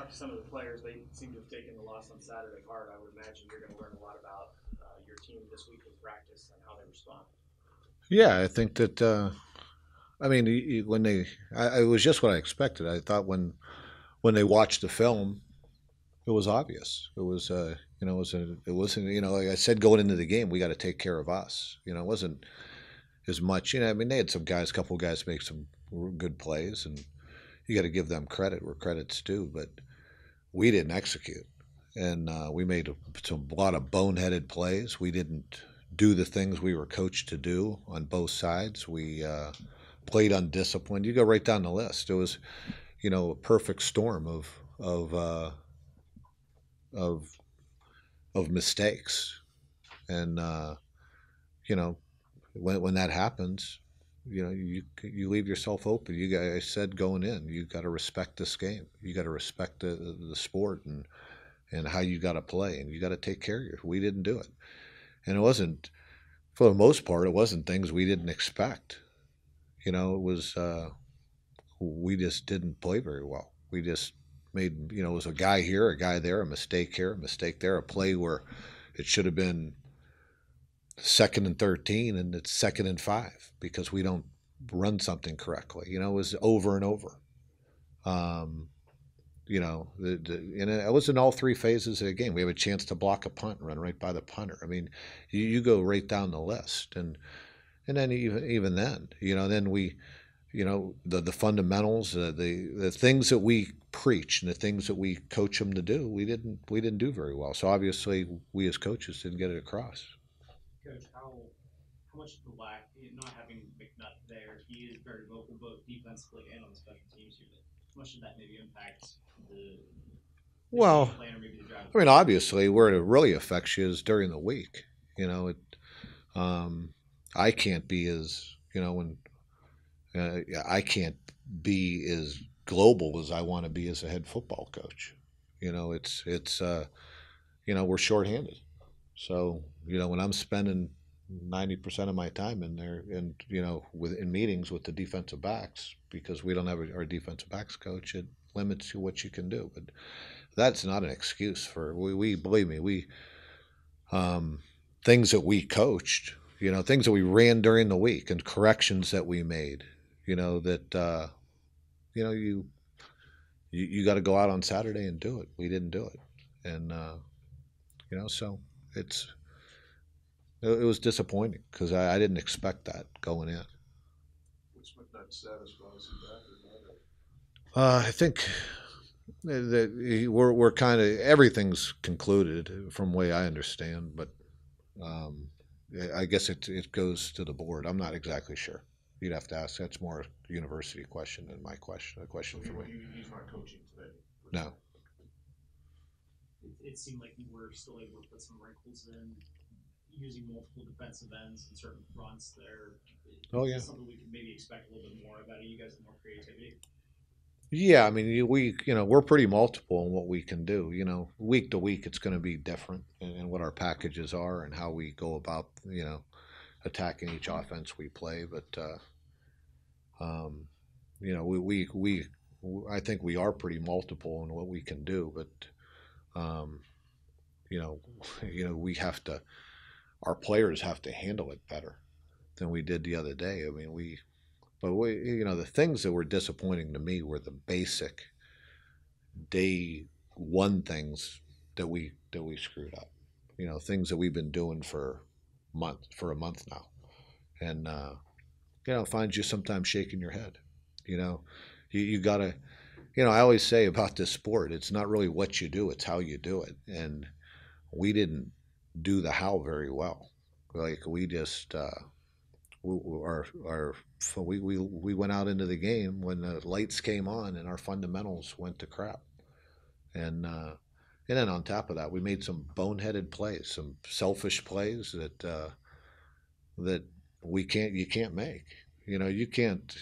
talked to some of the players. They seem to have taken the loss on Saturday hard. I would imagine you're going to learn a lot about your team this week in practice and how they respond. Yeah, I think that. I mean, when it was just what I expected. I thought when they watched the film, it was obvious. It was, it wasn't, like I said, going into the game, we got to take care of us. It wasn't as much. I mean, they had some guys, a couple of guys make some good plays, and you got to give them credit where credit's due. But we didn't execute, and we made a lot of boneheaded plays. We didn't do the things we were coached to do on both sides. We played undisciplined. You go right down the list. It was, a perfect storm of of mistakes, and you know when that happens, you leave yourself open. You guys said going in, you got to respect this game. You got to respect the sport and how you got to play, and you got to take care of you. We didn't do it, and it wasn't for the most part. It wasn't things we didn't expect. It was we just didn't play very well. We just made it was a guy here, a guy there, a mistake here, a mistake there, a play where it should have been second and 13 and it's second and 5 because we don't run something correctly. It was over and over. Um, and it was in all three phases of the game. We have a chance to block a punt, run right by the punter. I mean, you go right down the list, and then even then, then we, the fundamentals, the things that we preach and the things that we coach them to do, we didn't do very well. So obviously, we as coaches didn't get it across. Coach, how much of the lack, not having McNutt there, he is very vocal both defensively and on the special teams unit. How much did that maybe impact the Well, game plan or maybe the drive? I mean, obviously, where it really affects you is during the week. Um, I can't be as when I can't be as global as I want to be as a head football coach. It's we're shorthanded. So when I'm spending 90% of my time in there, and in meetings with the defensive backs because we don't have our defensive backs coach, it limits you what you can do. But that's not an excuse for we believe me we things that we coached, things that we ran during the week and corrections that we made, that you know you got to go out on Saturday and do it. We didn't do it, and so it's it was disappointing because I didn't expect that going in. What's with that status? Was he back or not? I think that we're kind of everything's concluded from the way I understand, but um, I guess it goes to the board. I'm not exactly sure. You'd have to ask. That's more a university question than my question. A question Okay, for well, me. he's not coaching today. No. It seemed like you were still able to put some wrinkles in using multiple defensive ends and certain fronts there. Oh Is yeah. this something we can maybe expect a little bit more about you guys have more creativity? Yeah, I mean, we're pretty multiple in what we can do. Week to week, it's going to be different in what our packages are and how we go about, attacking each offense we play. But um, I think we are pretty multiple in what we can do. But you know, we have to. Our players have to handle it better than we did the other day. I mean, the things that were disappointing to me were the basic day one things that we screwed up. Things that we've been doing for a month now, and find you sometimes shaking your head. You know, you gotta. I always say about this sport, it's not really what you do; it's how you do it. And we didn't do the how very well. Like we just we went out into the game when the lights came on and our fundamentals went to crap. And then on top of that, we made some boneheaded plays, some selfish plays that you can't make. You can't.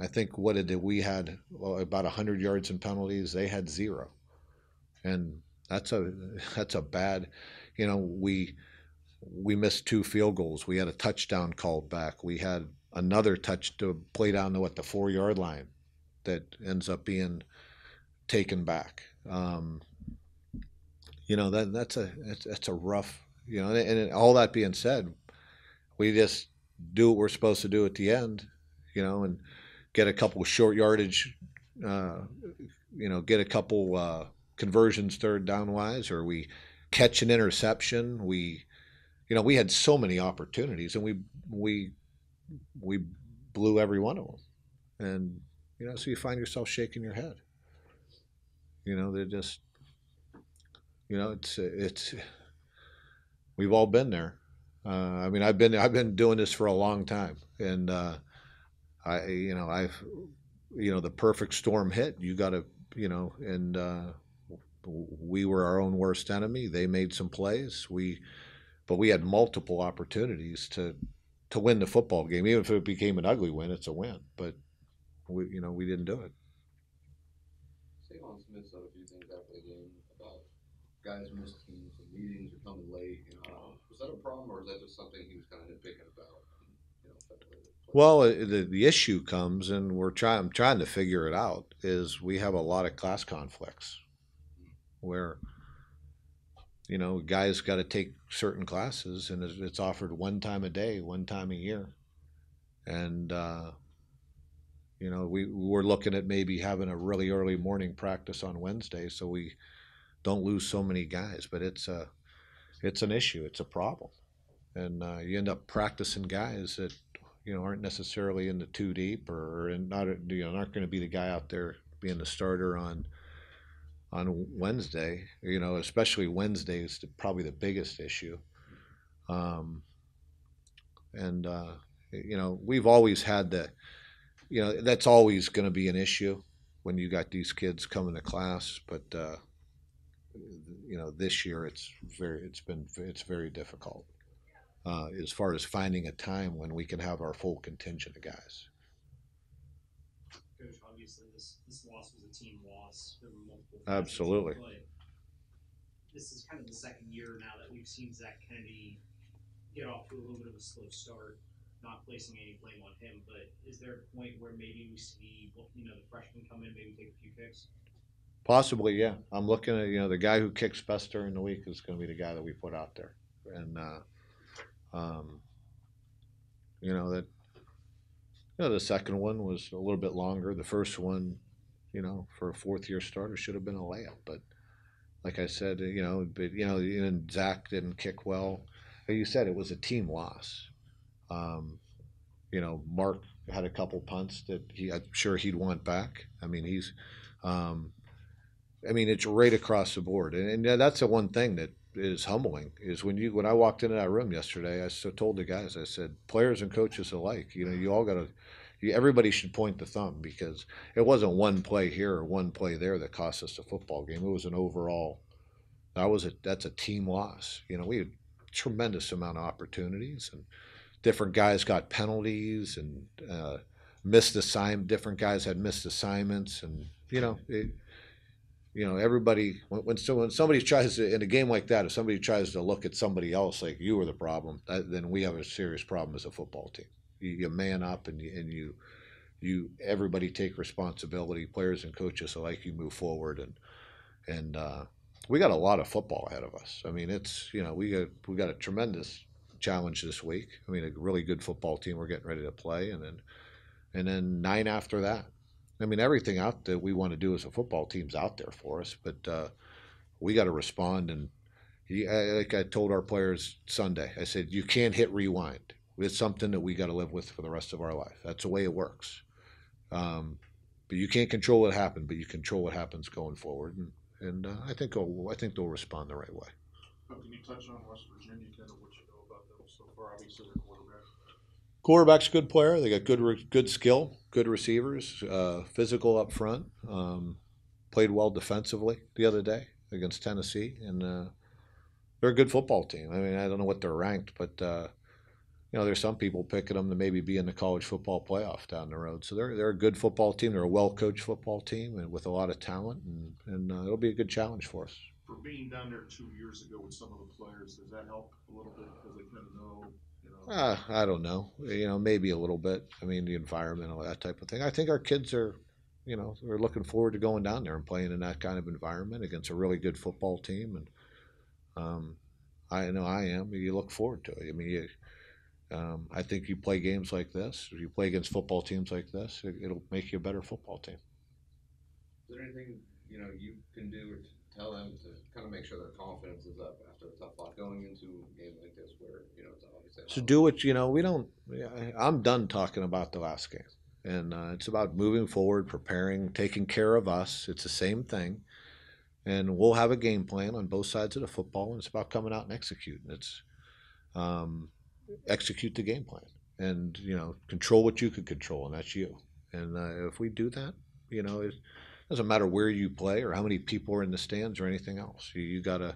I think what did we had about 100 yards in penalties. They had zero, and that's a that's a bad. We missed two field goals. We had a touchdown called back. We had another touch to play down to the 4 yard line that ends up being taken back. Um, that's a rough, and all that being said, we just do what we're supposed to do at the end, and get a couple short yardage, uh, get a couple conversions third down wise, or we catch an interception. We had so many opportunities, and we we blew every one of them. And so you find yourself shaking your head. They're just, it's we've all been there. I mean, I've been doing this for a long time, and I've the perfect storm hit. You got to, and we were our own worst enemy. They made some plays. But we had multiple opportunities to win the football game. Even if it became an ugly win, it's a win. But we didn't do it. Savon Smith said a few things after the game about guys missing some meetings or coming late. Was that a problem, or is that just something he was kind of nitpicking about? Well, the issue comes, and I'm trying to figure it out. Is we have a lot of class conflicts where guys got to take certain classes, and it's offered one time a day, one time a year, and we're looking at maybe having a really early morning practice on Wednesday, so we don't lose so many guys. But it's an issue, it's a problem, and you end up practicing guys that aren't necessarily in the two deep or not aren't going to be the guy out there being the starter on Wednesday. Especially Wednesday is probably the biggest issue. Um, and we've always had that's always going to be an issue when you got these kids coming to class. But this year it's very difficult as far as finding a time when we can have our full contingent of guys. Coach, obviously this loss was a team loss. There were multiple facets, Absolutely. but this is kind of the second year now that we've seen Zach Kennedy get off to a little bit of a slow start. Not placing any blame on him, but is there a point where maybe we see the freshman come in, maybe take a few kicks? Possibly, yeah. I'm looking at the guy who kicks best during the week is going to be the guy that we put out there, and um, that the second one was a little bit longer. The first one, for a fourth year starter, should have been a layup. But like I said, and Zach didn't kick well. Like you said, it was a team loss. Um, Mark had a couple punts that I'm sure he'd want back. I mean, um, it's right across the board, and that's the one thing that is humbling is when I walked into that room yesterday, told the guys, I said, players and coaches alike, you all got to. Everybody should point the thumb because it wasn't one play here or one play there that cost us the football game. It was an overall. That's a team loss. We had tremendous amount of opportunities, and different guys got penalties and missed different guys had missed assignments, and everybody when somebody tries to in a game like that, if somebody tries to look at somebody else like you were the problem, then we have a serious problem as a football team. You man up, and you everybody take responsibility, players and coaches alike. You move forward, and we got a lot of football ahead of us. I mean, it's we got a tremendous challenge this week. I mean, a really good football team we're getting ready to play, and then 9 after that. I mean, everything out that we want to do as a football team's out there for us, but we got to respond. And like I told our players Sunday, I said, you can't hit rewind. It's something that we got to live with for the rest of our life. That's the way it works. But you can't control what happened, but you control what happens going forward. And I think they'll respond the right way. Can you touch on West Virginia, kind of what you know about them so far? Obviously, their quarterback. Quarterback's a good player. They got good skill, good receivers, physical up front. Played well defensively the other day against Tennessee, and they're a good football team. I mean, I don't know what they're ranked, but there's some people picking them to maybe be in the college football playoff down the road. So they're a good football team. They're a well coached football team and with a lot of talent, and it'll be a good challenge for us. For being down there 2 years ago with some of the players, does that help a little bit because they kind of know? I don't know. Maybe a little bit. I mean, the environment, all that type of thing. I think our kids are, we're looking forward to going down there and playing in that kind of environment against a really good football team. And I know I am. You look forward to it. I mean, I think you play games like this, if you play against football teams like this, it'll make you a better football team. Is there anything you can do or tell them to kind of make sure their confidence is up after a tough lot going into a game like this, where it's obviously So do what we don't. I'm done talking about the last game, and it's about moving forward, preparing, taking care of us. It's the same thing, and we'll have a game plan on both sides of the football, and it's about coming out and executing. It's um, execute the game plan, and control what you can control, and that's you. And if we do that, it doesn't matter where you play or how many people are in the stands or anything else. You gotta.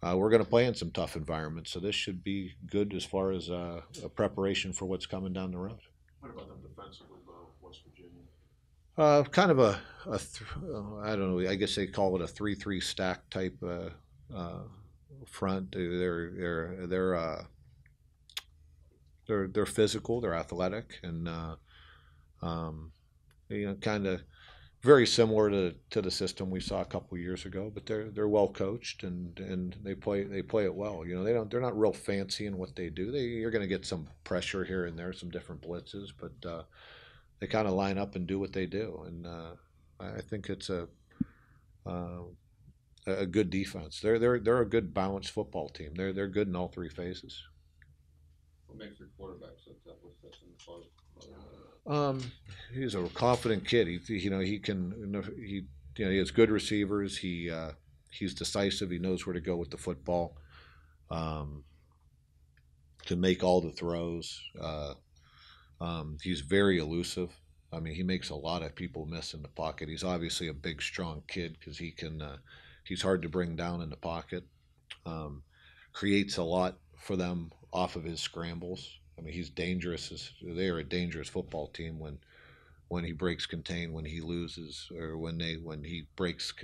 We're going to play in some tough environments, so this should be good as far as a preparation for what's coming down the road. What about them defensively, West Virginia? Kind of I don't know. I guess they call it a 3-3 stack type front. They're physical. They're athletic, and kind of very similar to the system we saw a couple of years ago. But they're well coached, and they play it well. They're not real fancy in what they do. You're going to get some pressure here and there, some different blitzes, but they kind of line up and do what they do, and I think it's a good defense. They're a good balanced football team. They're good in all three phases. What makes your quarterback so tough with such an far? He's a confident kid. He can he has good receivers. He's decisive. He knows where to go with the football. To make all the throws. He's very elusive. I mean, he makes a lot of people miss in the pocket. He's obviously a big, strong kid because he's hard to bring down in the pocket. Creates a lot for them off of his scrambles. I mean, he's dangerous. They are a dangerous football team when he breaks contain, when he loses, or when he breaks.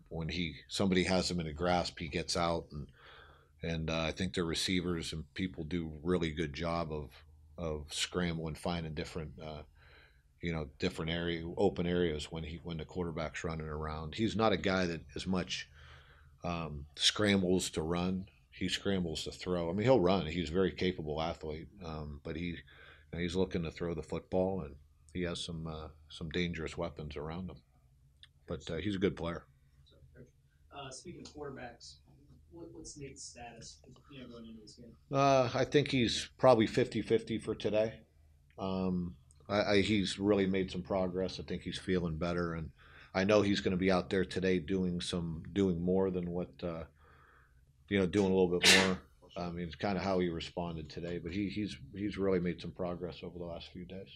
When somebody has him in a grasp, he gets out, and I think their receivers and people do really good job of scrambling, finding different different open areas when the quarterback's running around. He's not a guy that as much scrambles to run. He scrambles to throw. I mean, he'll run. He's a very capable athlete, but he's looking to throw the football, and he has some dangerous weapons around him. But he's a good player. So, Coach, speaking of quarterbacks, what's Nate's status going into this game? I think he's probably 50-50 for today. He's really made some progress. I think he's feeling better, and I know he's going to be out there today doing more than what doing a little bit more. I mean, it's kind of how he responded today, but he's really made some progress over the last few days.